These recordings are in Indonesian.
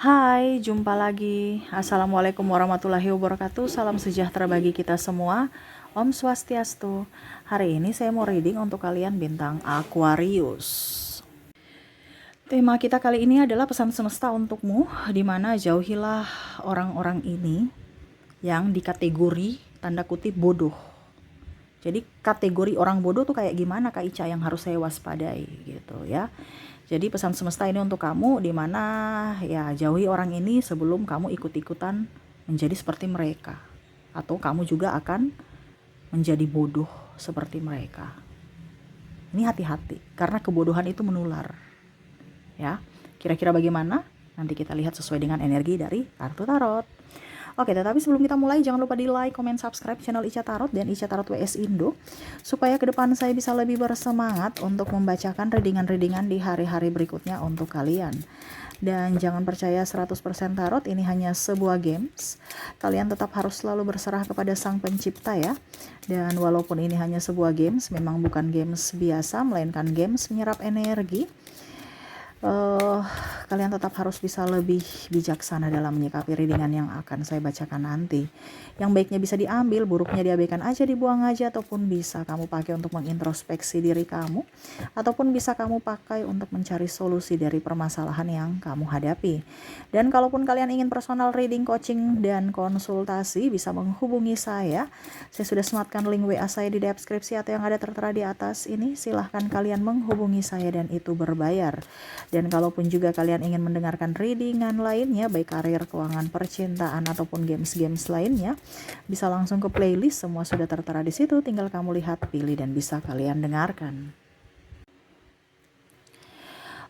Hai, jumpa lagi. Assalamualaikum warahmatullahi wabarakatuh. Salam sejahtera bagi kita semua. Om Swastiastu. Hari ini saya mau reading untuk kalian bintang Aquarius. Tema kita kali ini adalah pesan semesta untukmu, di mana jauhilah orang-orang ini yang dikategori tanda kutip bodoh. Jadi kategori orang bodoh tuh kayak gimana Kak Ica yang harus saya waspadai gitu ya. Jadi pesan semesta ini untuk kamu, di mana ya jauhi orang ini sebelum kamu ikut-ikutan menjadi seperti mereka, atau kamu juga akan menjadi bodoh seperti mereka. Ini hati-hati karena kebodohan itu menular. Ya, kira-kira bagaimana? Nanti kita lihat sesuai dengan energi dari kartu tarot. Oke, tetapi sebelum kita mulai, jangan lupa di like, comment, subscribe channel Ica Tarot dan Ica Tarot WS Indo, supaya ke depan saya bisa lebih bersemangat untuk membacakan readingan-readingan di hari-hari berikutnya untuk kalian. Dan jangan percaya 100% tarot, ini hanya sebuah games. Kalian tetap harus selalu berserah kepada Sang Pencipta ya. Dan walaupun ini hanya sebuah games, memang bukan games biasa, melainkan games menyerap energi. Kalian tetap harus bisa lebih bijaksana dalam menyikapi readingan yang akan saya bacakan nanti. Yang baiknya bisa diambil, buruknya diabaikan aja, dibuang aja, ataupun bisa kamu pakai untuk mengintrospeksi diri kamu, ataupun bisa kamu pakai untuk mencari solusi dari permasalahan yang kamu hadapi. Dan kalaupun kalian ingin personal reading, coaching, dan konsultasi, bisa menghubungi saya. Saya sudah sematkan link WA saya di deskripsi atau yang ada tertera di atas ini. Silahkan kalian menghubungi saya dan itu berbayar. Dan kalaupun juga kalian ingin mendengarkan readingan lainnya, baik karir, keuangan, percintaan, ataupun games-games lainnya, bisa langsung ke playlist, semua sudah tertera di situ, tinggal kamu lihat, pilih, dan bisa kalian dengarkan.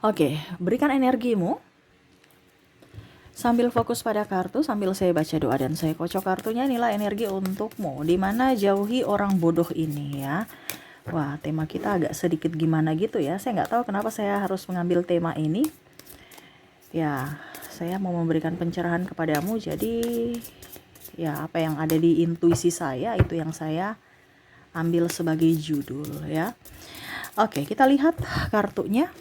Oke, berikan energimu, sambil fokus pada kartu, sambil saya baca doa dan saya kocok kartunya. Inilah energi untukmu, dimana jauhi orang bodoh ini ya. Wah, tema kita agak sedikit gimana gitu ya. Saya nggak tahu kenapa saya harus mengambil tema ini. Ya, saya mau memberikan pencerahan kepadamu. Jadi, ya apa yang ada di intuisi saya, itu yang saya ambil sebagai judul ya. Oke, kita lihat kartunya.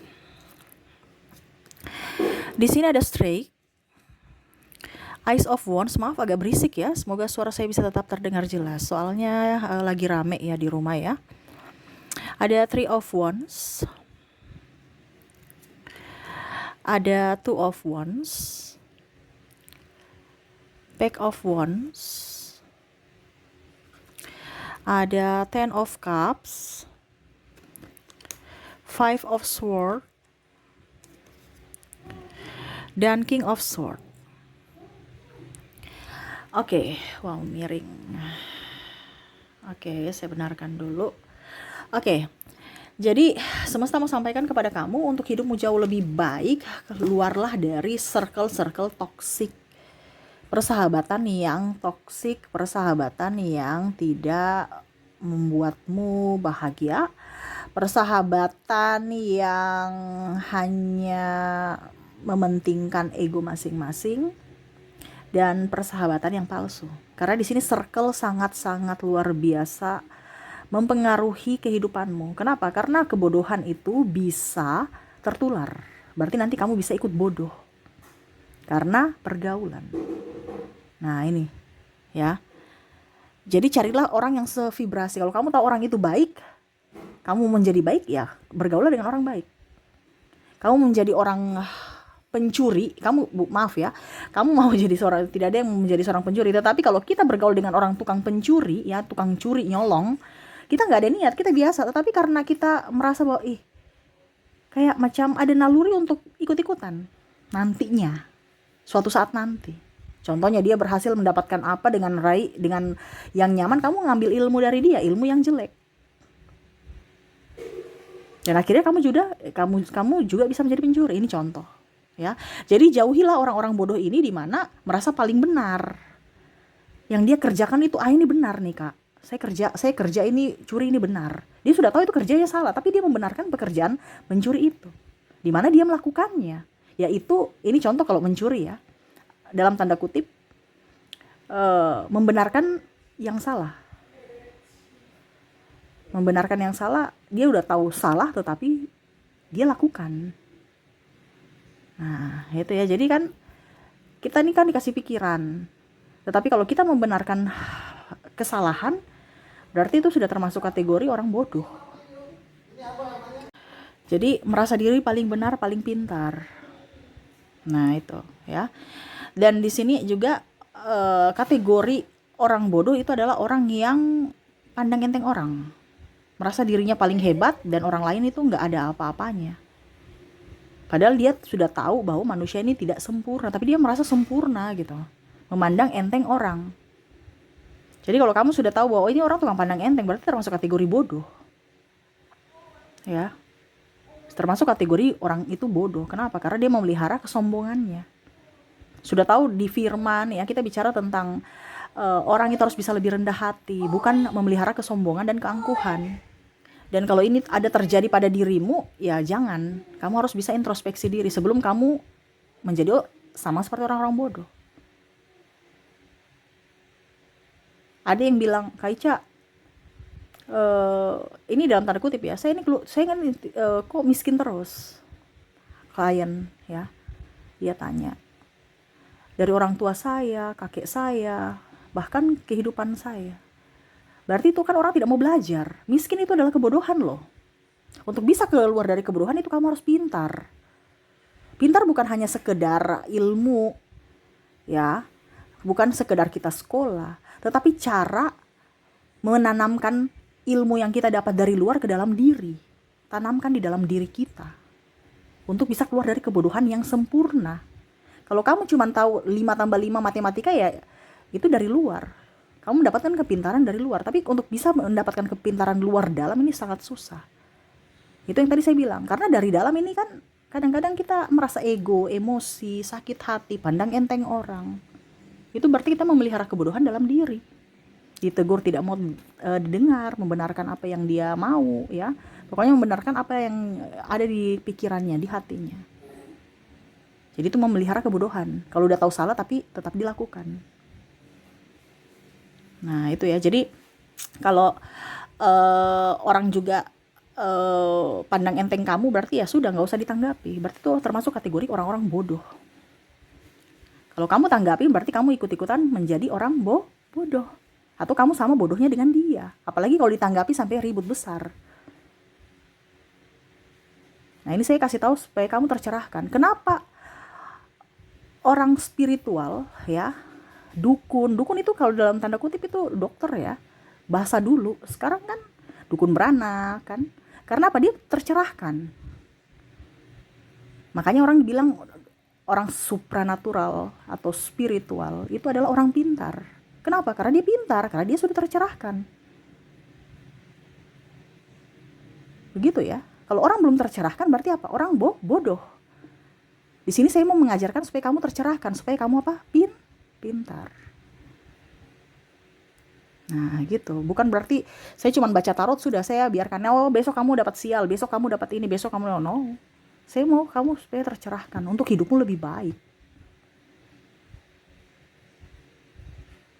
Di sini ada Strike, Ice of Wands. Maaf agak berisik ya. Semoga suara saya bisa tetap terdengar jelas. Soalnya lagi rame ya di rumah ya. Ada Three of Wands, ada Two of Wands, Pack of Wands, ada Ten of Cups, Five of Swords, dan King of Swords. Oke, wow miring. Oke, saya benarkan dulu. Oke, jadi semesta mau sampaikan kepada kamu untuk hidupmu jauh lebih baik, keluarlah dari circle-circle toksik. Persahabatan yang toksik, persahabatan yang tidak membuatmu bahagia, persahabatan yang hanya mementingkan ego masing-masing, dan persahabatan yang palsu. Karena di sini circle sangat-sangat luar biasa mempengaruhi kehidupanmu. Kenapa? Karena kebodohan itu bisa tertular. Berarti nanti kamu bisa ikut bodoh karena pergaulan. Nah ini ya. Jadi carilah orang yang sevibrasi. Kalau kamu tahu orang itu baik, kamu menjadi baik ya bergaulah dengan orang baik. Kamu menjadi orang pencuri, maaf ya, kamu mau jadi seorang, tidak ada yang menjadi seorang pencuri. Tetapi kalau kita bergaul dengan orang tukang pencuri ya, tukang curi, nyolong, kita nggak ada niat, kita biasa. Tetapi karena kita merasa bahwa kayak macam ada naluri untuk ikut-ikutan nantinya, suatu saat nanti. Contohnya dia berhasil mendapatkan apa dengan yang nyaman, kamu ngambil ilmu dari dia, ilmu yang jelek. Dan akhirnya kamu juga bisa menjadi pencuri. Ini contoh. Ya, jadi jauhilah orang-orang bodoh ini di mana merasa paling benar. Yang dia kerjakan itu ini benar nih kak. Saya kerja ini, curi ini benar. Dia sudah tahu itu kerjanya salah, tapi dia membenarkan pekerjaan mencuri itu. Di mana dia melakukannya. Yaitu ini contoh kalau mencuri ya. Dalam tanda kutip membenarkan yang salah. Membenarkan yang salah, dia udah tahu salah tetapi dia lakukan. Nah, itu ya. Jadi kan Kita ini kan dikasih pikiran. Tetapi kalau kita membenarkan kesalahan, berarti itu sudah termasuk kategori orang bodoh. Jadi merasa diri paling benar, paling pintar. Nah itu ya. Dan di sini juga kategori orang bodoh itu adalah orang yang pandang enteng orang, merasa dirinya paling hebat dan orang lain itu nggak ada apa-apanya. Padahal dia sudah tahu bahwa manusia ini tidak sempurna, tapi dia merasa sempurna gitu, memandang enteng orang. Jadi kalau kamu sudah tahu bahwa ini orang tukang pandang enteng, berarti termasuk kategori bodoh. Ya, termasuk kategori orang itu bodoh. Kenapa? Karena dia memelihara kesombongannya. Sudah tahu di firman ya, kita bicara tentang orang itu harus bisa lebih rendah hati, bukan memelihara kesombongan dan keangkuhan. Dan kalau ini ada terjadi pada dirimu, ya jangan. Kamu harus bisa introspeksi diri sebelum kamu menjadi sama seperti orang-orang bodoh. Ada yang bilang, Kak Ica, ini dalam tanda kutip ya, saya kan kok miskin terus. Klien ya, dia tanya, dari orang tua saya, kakek saya, bahkan kehidupan saya. Berarti itu kan orang tidak mau belajar. Miskin itu adalah kebodohan loh. Untuk bisa keluar dari kebodohan itu kamu harus pintar. Pintar bukan hanya sekedar ilmu, ya, bukan sekedar kita sekolah, tetapi cara menanamkan ilmu yang kita dapat dari luar ke dalam diri. Tanamkan di dalam diri kita. Untuk bisa keluar dari kebodohan yang sempurna. Kalau kamu cuma tahu 5+5 matematika ya itu dari luar. Kamu mendapatkan kepintaran dari luar, tapi untuk bisa mendapatkan kepintaran luar dalam ini sangat susah. Itu yang tadi saya bilang, karena dari dalam ini kan kadang-kadang kita merasa ego, emosi, sakit hati, pandang enteng orang. Itu berarti kita memelihara kebodohan dalam diri. Ditegur tidak mau didengar, membenarkan apa yang dia mau, ya. Pokoknya membenarkan apa yang ada di pikirannya, di hatinya. Jadi itu memelihara kebodohan. Kalau udah tahu salah tapi tetap dilakukan. Nah itu ya, jadi kalau orang juga pandang enteng kamu, berarti ya sudah, nggak usah ditanggapi. Berarti itu termasuk kategori orang-orang bodoh. Kalau kamu tanggapi, berarti kamu ikut-ikutan menjadi orang bodoh. Atau kamu sama bodohnya dengan dia. Apalagi kalau ditanggapi sampai ribut besar. Nah ini saya kasih tahu supaya kamu tercerahkan. Kenapa orang spiritual ya, dukun itu kalau dalam tanda kutip itu dokter ya, bahasa dulu. Sekarang kan dukun beranak kan, karena apa? Dia tercerahkan. Makanya orang bilang orang supranatural atau spiritual itu adalah orang pintar. Kenapa? Karena dia pintar, karena dia sudah tercerahkan. Begitu ya. Kalau orang belum tercerahkan berarti apa? Orang bodoh. Di sini saya mau mengajarkan supaya kamu tercerahkan, supaya kamu apa? Pintar. Nah gitu, bukan berarti saya cuma baca tarot sudah saya biarkan, oh besok kamu dapat sial, besok kamu dapat ini, besok kamu no. Saya mau kamu supaya tercerahkan untuk hidupmu lebih baik.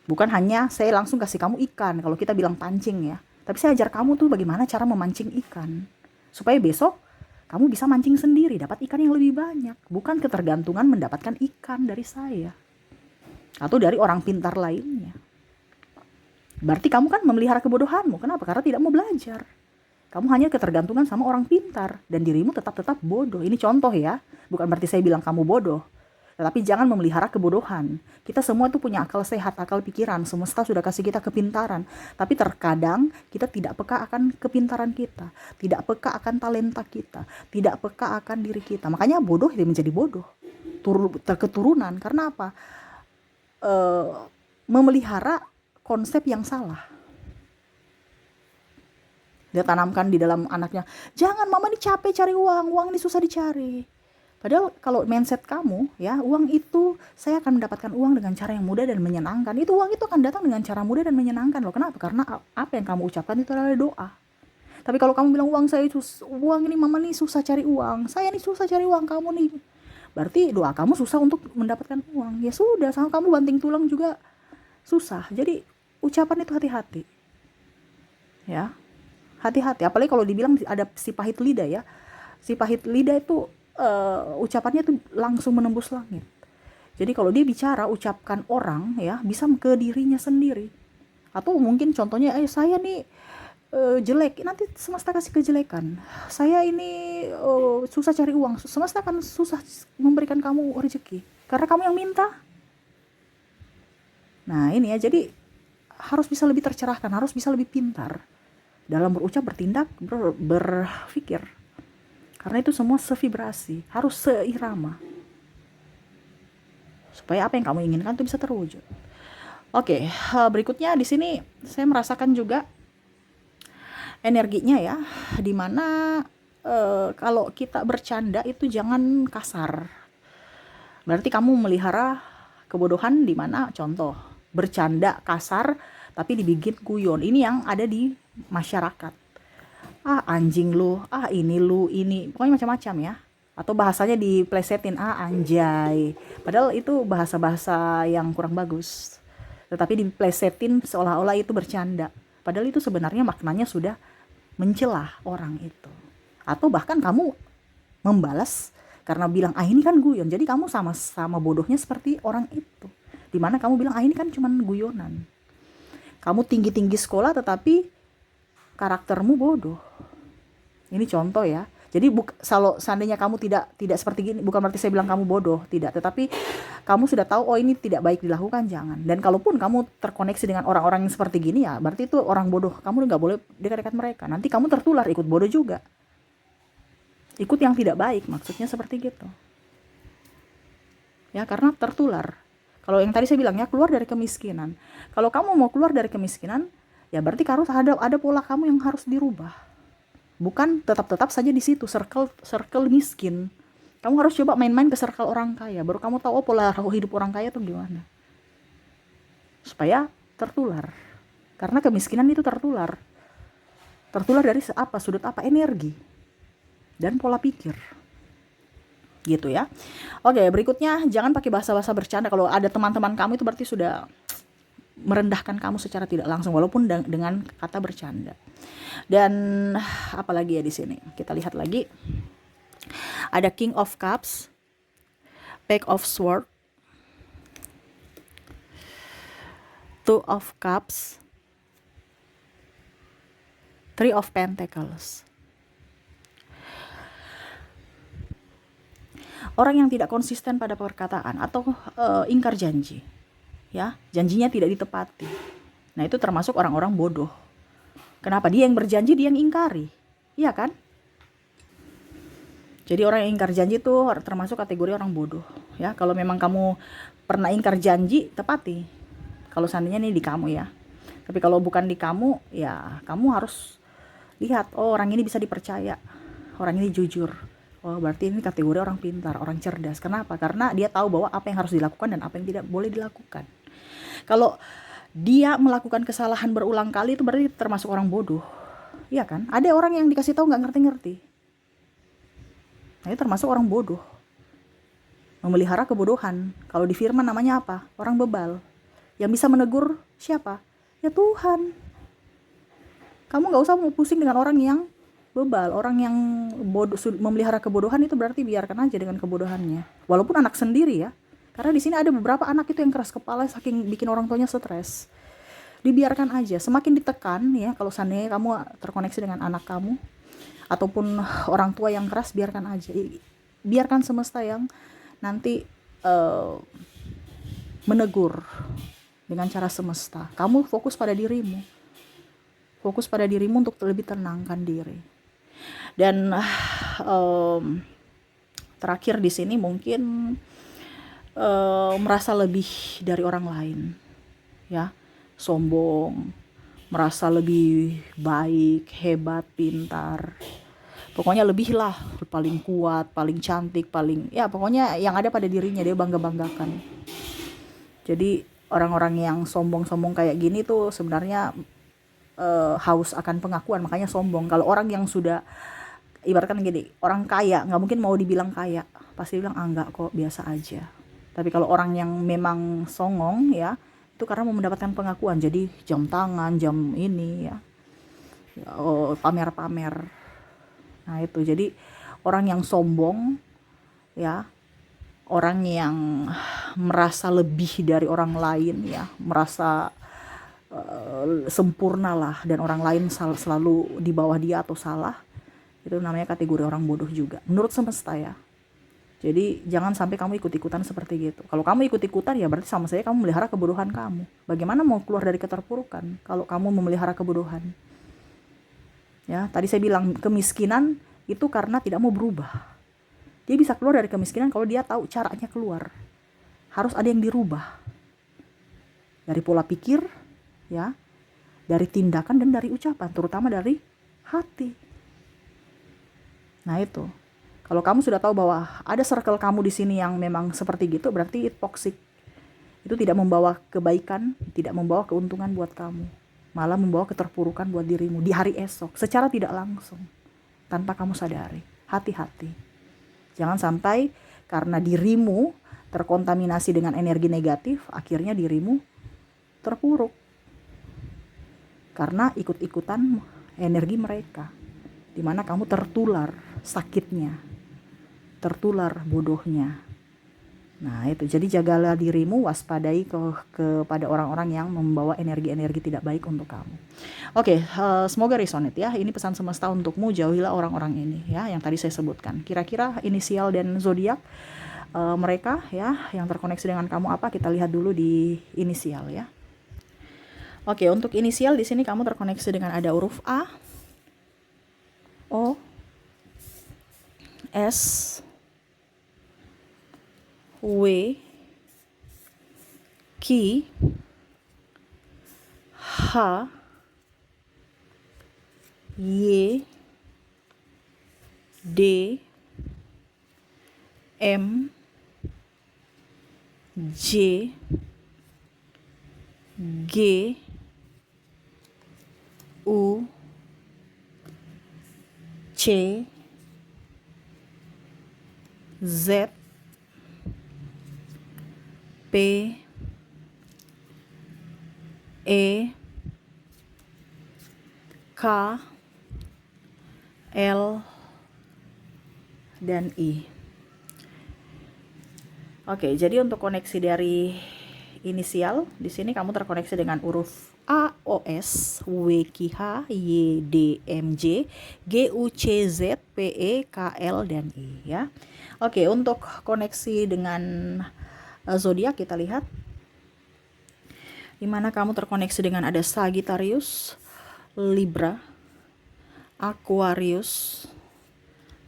Bukan hanya saya langsung kasih kamu ikan kalau kita bilang pancing ya, tapi saya ajar kamu tuh bagaimana cara memancing ikan supaya besok kamu bisa mancing sendiri, dapat ikan yang lebih banyak, bukan ketergantungan mendapatkan ikan dari saya atau dari orang pintar lainnya. Berarti kamu kan memelihara kebodohanmu. Kenapa? Karena tidak mau belajar. Kamu hanya ketergantungan sama orang pintar dan dirimu tetap bodoh. Ini contoh ya, bukan berarti saya bilang kamu bodoh. Tetapi jangan memelihara kebodohan. Kita semua tuh punya akal sehat, akal pikiran. Semesta sudah kasih kita kepintaran. Tapi terkadang kita tidak peka akan kepintaran kita. Tidak peka akan talenta kita. Tidak peka akan diri kita. Makanya bodoh itu menjadi bodoh. Keturunan. Karena apa? Memelihara konsep yang salah. Dia tanamkan di dalam anaknya, jangan, mama ini capek cari uang ini susah dicari. Padahal kalau mindset kamu ya, uang itu saya akan mendapatkan uang dengan cara yang mudah dan menyenangkan. Itu uang itu akan datang dengan cara mudah dan menyenangkan loh. Kenapa? Karena apa yang kamu ucapkan itu adalah doa. Tapi kalau kamu bilang uang ini mama nih susah cari uang, saya nih susah cari uang, kamu nih, berarti doa kamu susah untuk mendapatkan uang. Ya sudah, sama kamu banting tulang juga susah. Jadi ucapan itu hati-hati. Ya. Hati-hati, apalagi kalau dibilang ada si pahit lidah ya. Si pahit lidah itu ucapannya tuh langsung menembus langit. Jadi kalau dia bicara, ucapkan orang ya, bisa ke dirinya sendiri. Atau mungkin contohnya, saya nih jelek, nanti semesta kasih kejelekan. Saya ini susah cari uang, semesta akan susah memberikan kamu rezeki. Karena kamu yang minta. Nah ini ya, jadi harus bisa lebih tercerahkan, harus bisa lebih pintar dalam berucap, bertindak, berpikir. Karena itu semua sevibrasi, harus seirama. Supaya apa yang kamu inginkan itu bisa terwujud. Oke, berikutnya di sini saya merasakan juga energinya ya, dimana kalau kita bercanda itu jangan kasar. Berarti kamu melihara kebodohan, dimana contoh bercanda kasar tapi dibikin guyon. Ini yang ada di masyarakat. Anjing lu, ini lu, ini pokoknya macam-macam ya. Atau bahasanya diplesetin, anjay. Padahal itu bahasa-bahasa yang kurang bagus. Tetapi diplesetin seolah-olah itu bercanda. Padahal itu sebenarnya maknanya sudah mencelah orang itu. Atau bahkan kamu membalas karena bilang, ini kan guyon. Jadi kamu sama-sama bodohnya seperti orang itu. Dimana kamu bilang, ini kan cuma guyonan. Kamu tinggi-tinggi sekolah tetapi karaktermu bodoh. Ini contoh ya. Jadi kalau seandainya kamu tidak seperti gini, bukan berarti saya bilang kamu bodoh, tidak. Tetapi kamu sudah tahu, ini tidak baik dilakukan, jangan. Dan kalaupun kamu terkoneksi dengan orang-orang yang seperti gini ya, berarti itu orang bodoh. Kamu nggak boleh dekat-dekat mereka. Nanti kamu tertular, ikut bodoh juga. Ikut yang tidak baik, maksudnya seperti gitu. Ya, karena tertular. Kalau yang tadi saya bilang ya, keluar dari kemiskinan. Kalau kamu mau keluar dari kemiskinan, ya berarti harus ada pola kamu yang harus dirubah. Bukan tetap saja di situ circle miskin. Kamu harus coba main-main ke circle orang kaya, baru kamu tahu pola hidup orang kaya itu gimana. Supaya tertular. Karena kemiskinan itu tertular. Tertular dari sudut apa? Energi dan pola pikir. Gitu ya. Oke, berikutnya jangan pakai bahasa-bahasa bercanda. Kalau ada teman-teman kamu itu berarti sudah merendahkan kamu secara tidak langsung, walaupun dengan kata bercanda. Dan apalagi ya di sini, kita lihat lagi ada King of Cups, Page of Swords, Two of Cups, Three of Pentacles. Orang yang tidak konsisten pada perkataan atau ingkar janji, ya, janjinya tidak ditepati. Nah itu termasuk orang-orang bodoh. Kenapa? Dia yang berjanji, dia yang ingkari. Iya kan? Jadi orang yang ingkar janji itu termasuk kategori orang bodoh. Ya, kalau memang kamu pernah ingkar janji, tepati. Kalau seandainya ini di kamu ya. Tapi kalau bukan di kamu, ya kamu harus lihat, orang ini bisa dipercaya. Orang ini jujur. Berarti ini kategori orang pintar, orang cerdas. Kenapa? Karena dia tahu bahwa apa yang harus dilakukan dan apa yang tidak boleh dilakukan. Kalau dia melakukan kesalahan berulang kali, itu berarti termasuk orang bodoh. Iya kan? Ada orang yang dikasih tahu nggak ngerti-ngerti. Nah, itu termasuk orang bodoh. Memelihara kebodohan. Kalau di firman namanya apa? Orang bebal. Yang bisa menegur siapa? Ya Tuhan. Kamu nggak usah pusing dengan orang yang bebal, orang yang bodoh, memelihara kebodohan. Itu berarti biarkan aja dengan kebodohannya. Walaupun anak sendiri ya. Karena di sini ada beberapa anak itu yang keras kepala, saking bikin orang tuanya stres. Dibiarkan aja, semakin ditekan ya, kalau seandainya kamu terkoneksi dengan anak kamu ataupun orang tua yang keras, biarkan aja. Biarkan semesta yang nanti menegur dengan cara semesta. Kamu fokus pada dirimu. Fokus pada dirimu untuk lebih tenangkan diri. Dan terakhir di sini mungkin merasa lebih dari orang lain, ya, sombong, merasa lebih baik, hebat, pintar, pokoknya lebih lah, paling kuat, paling cantik, paling, ya pokoknya yang ada pada dirinya dia bangga-banggakan. Jadi orang-orang yang sombong-sombong kayak gini tuh sebenarnya haus akan pengakuan, makanya sombong. Kalau orang yang sudah, ibaratkan gini, orang kaya nggak mungkin mau dibilang kaya, pasti bilang enggak kok, biasa aja. Tapi kalau orang yang memang songong ya, itu karena mau mendapatkan pengakuan. Jadi jam tangan, jam ini ya, pamer-pamer. Nah itu, jadi orang yang sombong ya, orang yang merasa lebih dari orang lain ya, merasa sempurna lah, dan orang lain selalu di bawah dia atau salah, itu namanya kategori orang bodoh juga menurut semesta ya. Jadi jangan sampai kamu ikut-ikutan seperti gitu. Kalau kamu ikut-ikutan ya berarti sama saja kamu memelihara kebodohan kamu. Bagaimana mau keluar dari keterpurukan kalau kamu memelihara kebodohan? Ya, tadi saya bilang kemiskinan itu karena tidak mau berubah. Dia bisa keluar dari kemiskinan kalau dia tahu caranya keluar. Harus ada yang dirubah. Dari pola pikir, ya, dari tindakan dan dari ucapan, terutama dari hati. Nah itu. Kalau kamu sudah tahu bahwa ada circle kamu di sini yang memang seperti gitu, berarti toxic. Itu tidak membawa kebaikan, tidak membawa keuntungan buat kamu. Malah membawa keterpurukan buat dirimu di hari esok, secara tidak langsung, tanpa kamu sadari. Hati-hati. Jangan sampai karena dirimu terkontaminasi dengan energi negatif, akhirnya dirimu terpuruk. Karena ikut-ikutan energi mereka. Dimana kamu tertular sakitnya, tertular bodohnya. Nah itu, jadi jagalah dirimu, waspadai kepada orang-orang yang membawa energi-energi tidak baik untuk kamu. Oke, semoga resonate ya. Ini pesan semesta untukmu, jauhilah orang-orang ini ya, yang tadi saya sebutkan. Kira-kira inisial dan zodiak mereka ya yang terkoneksi dengan kamu apa? Kita lihat dulu di inisial ya. Oke, untuk inisial di sini kamu terkoneksi dengan ada huruf A, O, S, W, Q, H, Y, D, M, J, G, U, C, Z, P, E, K, L, dan I. Oke, jadi untuk koneksi dari inisial di sini kamu terkoneksi dengan huruf A, O, S, W, Q, H, Y, D, M, J, G, U, C, Z, P, E, K, L, dan I ya. Oke, untuk koneksi dengan zodiak kita lihat dimana kamu terkoneksi dengan ada Sagittarius, Libra, Aquarius,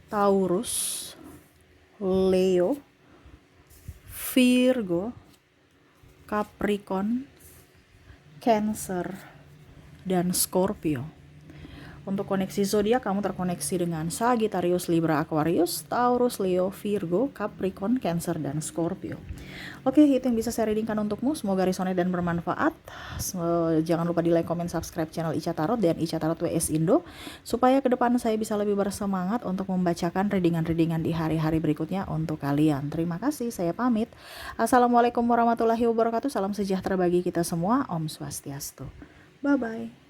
Taurus, Leo, Virgo, Capricorn, Cancer, dan Scorpio. Untuk koneksi zodiak kamu terkoneksi dengan Sagittarius, Libra, Aquarius, Taurus, Leo, Virgo, Capricorn, Cancer, dan Scorpio. Oke, itu yang bisa saya readingkan untukmu. Semoga resonate dan bermanfaat. Jangan lupa di like, comment, subscribe channel Ica Tarot dan Ica Tarot WS Indo, supaya ke depan saya bisa lebih bersemangat untuk membacakan readingan-readingan di hari-hari berikutnya untuk kalian. Terima kasih, saya pamit. Assalamualaikum warahmatullahi wabarakatuh. Salam sejahtera bagi kita semua. Om Swastiastu. Bye-bye.